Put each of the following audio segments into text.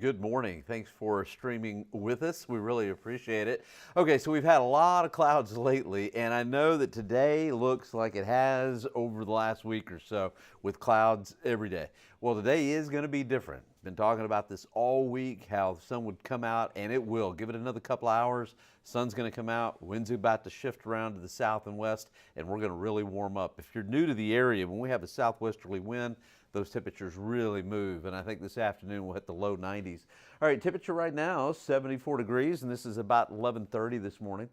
good morning. Thanks for streaming with us. We really appreciate it. Okay, so we've had a lot of clouds lately, and I know that today looks like it has over the last week or so with clouds every day. Well, today is going to be different. Been talking about this all week, how the sun would come out, and it will. Give it another couple hours, sun's going to come out, winds are about to shift around to the south and west, and we're going to really warm up. If you're new to the area, when we have a southwesterly wind, those temperatures really move, and I think this afternoon we'll hit the low 90s. All right, temperature right now 74 degrees, and this is about 11:30 this morning.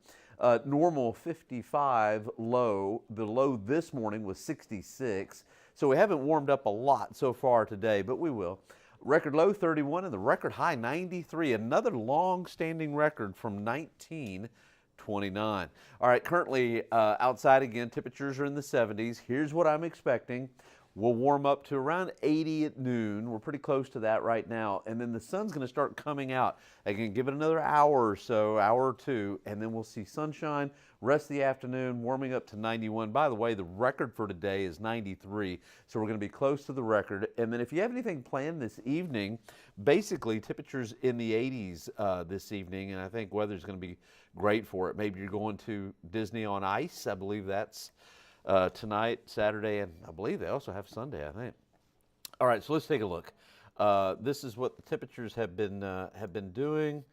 Normal 55 low. The low this morning was 66, so we haven't warmed up a lot so far today, but we will. Record low 31 and the record high 93, another long-standing record from 1929. All right, currently outside again, temperatures are in the 70s. Here's what I'm expecting. We'll warm up to around 80 at noon. We're pretty close to that right now. And then the sun's going to start coming out. Again, give it another hour or so, hour or two, and then we'll see sunshine. Rest of the afternoon, warming up to 91. By the way, the record for today is 93, so we're going to be close to the record. And then if you have anything planned this evening, basically temperatures in the 80s this evening, and I think weather's going to be great for it. Maybe you're going to Disney on Ice. I believe that's tonight, Saturday, and I believe they also have Sunday, I think. All right, so let's take a look. This is what the temperatures have been doing.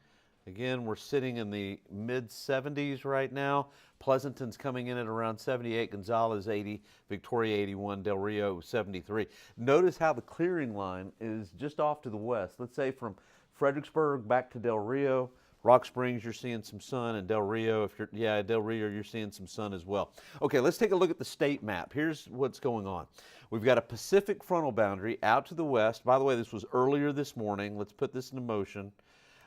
Again, we're sitting in the mid-70s right now. Pleasanton's coming in at around 78, Gonzales 80, Victoria 81, Del Rio 73. Notice how the clearing line is just off to the west. Let's say from Fredericksburg back to Del Rio. Rock Springs, you're seeing some sun, and Del Rio, Del Rio, you're seeing some sun as well. Okay, let's take a look at the state map. Here's what's going on. We've got a Pacific frontal boundary out to the west. By the way, this was earlier this morning. Let's put this into motion.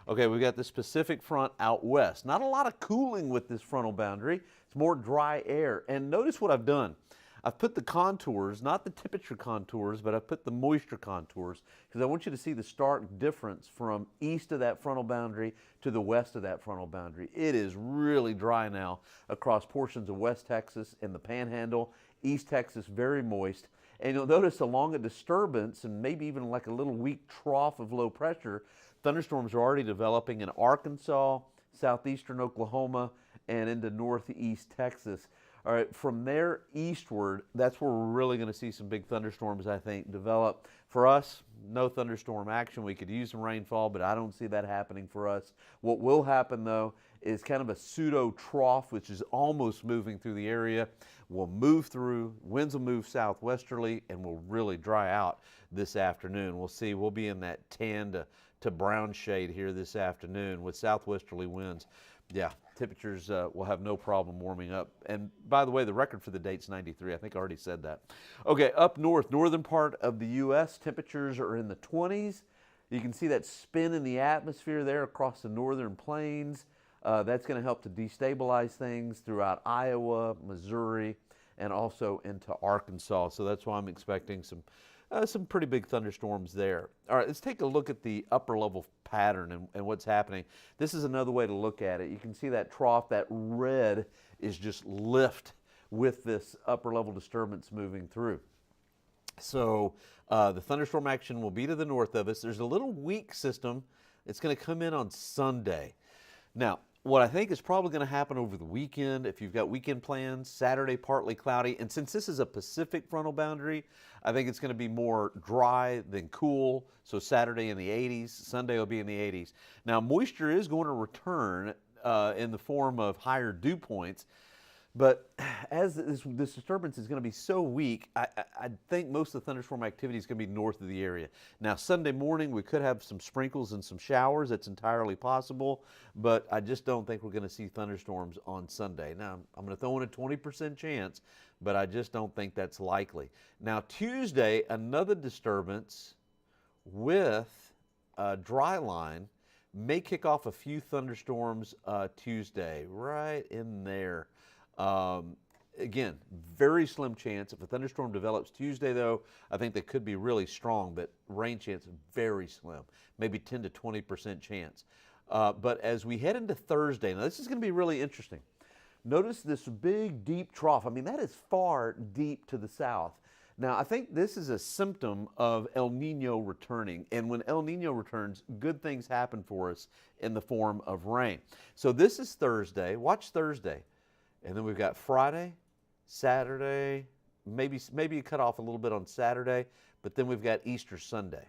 Okay, we've got this Pacific front out west. Not a lot of cooling with this frontal boundary. It's more dry air. And notice what I've done. I've put the contours, not the temperature contours, but I've put the moisture contours because I want you to see the stark difference from east of that frontal boundary to the west of that frontal boundary. It is really dry now across portions of West Texas and the Panhandle. East Texas, very moist. And you'll notice along a disturbance and maybe even like a little weak trough of low pressure, thunderstorms are already developing in Arkansas, southeastern Oklahoma, and into northeast Texas. All right, from there eastward, that's where we're really going to see some big thunderstorms, I think, develop. For us, no thunderstorm action. We could use some rainfall, but I don't see that happening for us. What will happen, though, is kind of a pseudo trough, which is almost moving through the area. We'll move through, winds will move southwesterly, and will really dry out this afternoon. We'll see, we'll be in that tan to brown shade here this afternoon with southwesterly winds. Yeah, temperatures will have no problem warming up. And by the way, the record for the date's 93. I think I already said that. Okay, up north, northern part of the U.S., temperatures are in the 20s. You can see that spin in the atmosphere there across the northern plains. That's going to help to destabilize things throughout Iowa, Missouri, and also into Arkansas. So that's why I'm expecting some pretty big thunderstorms there. All right, let's take a look at the upper level pattern and what's happening. This is another way to look at it. You can see that trough, that red is just lift with this upper level disturbance moving through. So the thunderstorm action will be to the north of us. There's a little weak system. It's going to come in on Sunday. Now, what I think is probably going to happen over the weekend, if you've got weekend plans, Saturday partly cloudy, and since this is a Pacific frontal boundary, I think it's going to be more dry than cool, so Saturday in the 80s, Sunday will be in the 80s. Now, moisture is going to return in the form of higher dew points, but as this disturbance is going to be so weak, I think most of the thunderstorm activity is going to be north of the area. Now, Sunday morning, we could have some sprinkles and some showers. That's entirely possible, but I just don't think we're going to see thunderstorms on Sunday. Now, I'm going to throw in a 20% chance, but I just don't think that's likely. Now, Tuesday, another disturbance with a dry line may kick off a few thunderstorms Tuesday, right in there. Again, very slim chance. If a thunderstorm develops Tuesday, though, I think that could be really strong, but rain chance very slim, maybe 10 to 20% chance. But as we head into Thursday, now this is going to be really interesting. Notice this big, deep trough. I mean, that is far deep to the south. Now, I think this is a symptom of El Nino returning. And when El Nino returns, good things happen for us in the form of rain. So this is Thursday. Watch Thursday. And then we've got Friday, Saturday, maybe you cut off a little bit on Saturday, but then we've got Easter Sunday.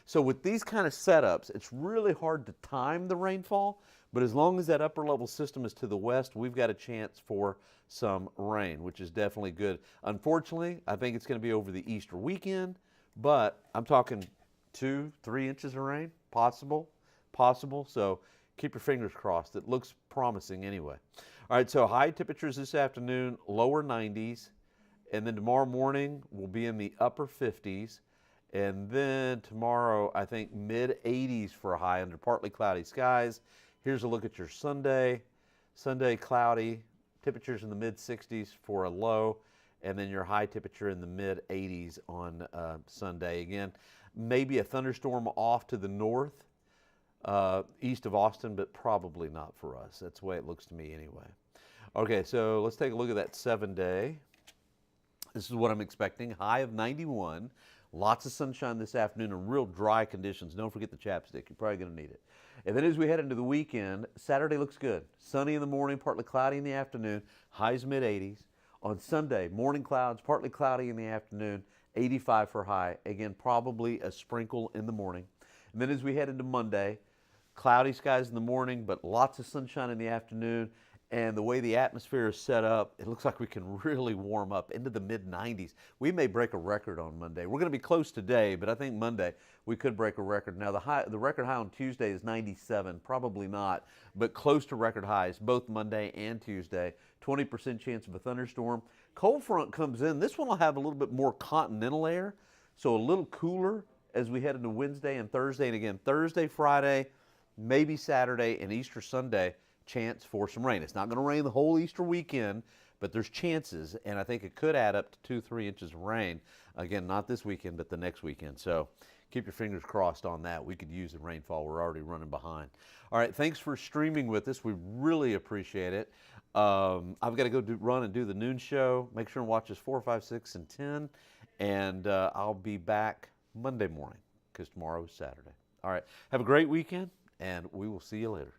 So with these kind of setups, it's really hard to time the rainfall, but as long as that upper level system is to the west, we've got a chance for some rain, which is definitely good. Unfortunately, I think it's going to be over the Easter weekend, but I'm talking 2-3 inches of rain, possible. So keep your fingers crossed. It looks promising anyway. All right, so high temperatures this afternoon, lower 90s, and then tomorrow morning we'll be in the upper 50s. And then tomorrow, I think mid 80s for a high under partly cloudy skies. Here's a look at your Sunday. Sunday cloudy, temperatures in the mid 60s for a low, and then your high temperature in the mid 80s on Sunday. Again, maybe a thunderstorm off to the north, east of Austin, but probably not for us. That's the way it looks to me anyway. Okay, so let's take a look at that 7-day. This is what I'm expecting. High of 91. Lots of sunshine this afternoon and real dry conditions. Don't forget the chapstick. You're probably going to need it. And then as we head into the weekend, Saturday looks good. Sunny in the morning, partly cloudy in the afternoon, highs mid-80s. On Sunday, morning clouds, partly cloudy in the afternoon, 85 for high. Again, probably a sprinkle in the morning. And then as we head into Monday, cloudy skies in the morning, but lots of sunshine in the afternoon. And the way the atmosphere is set up, it looks like we can really warm up into the mid-90s. We may break a record on Monday. We're going to be close today, but I think Monday we could break a record. Now, the record high on Tuesday is 97. Probably not, but close to record highs both Monday and Tuesday. 20% chance of a thunderstorm. Cold front comes in. This one will have a little bit more continental air, so a little cooler as we head into Wednesday and Thursday. And again, Thursday, Friday, maybe Saturday, and Easter Sunday, chance for some rain. It's not going to rain the whole Easter weekend, but there's chances, and I think it could add up to 2-3 inches of rain. Again, not this weekend, but the next weekend. So keep your fingers crossed on that. We could use the rainfall. We're already running behind. All right, thanks for streaming with us. We really appreciate it. I've got to go run and do the noon show. Make sure and watch us 4, 5, 6, and 10, and I'll be back Monday morning because tomorrow is Saturday. All right, have a great weekend, and we will see you later.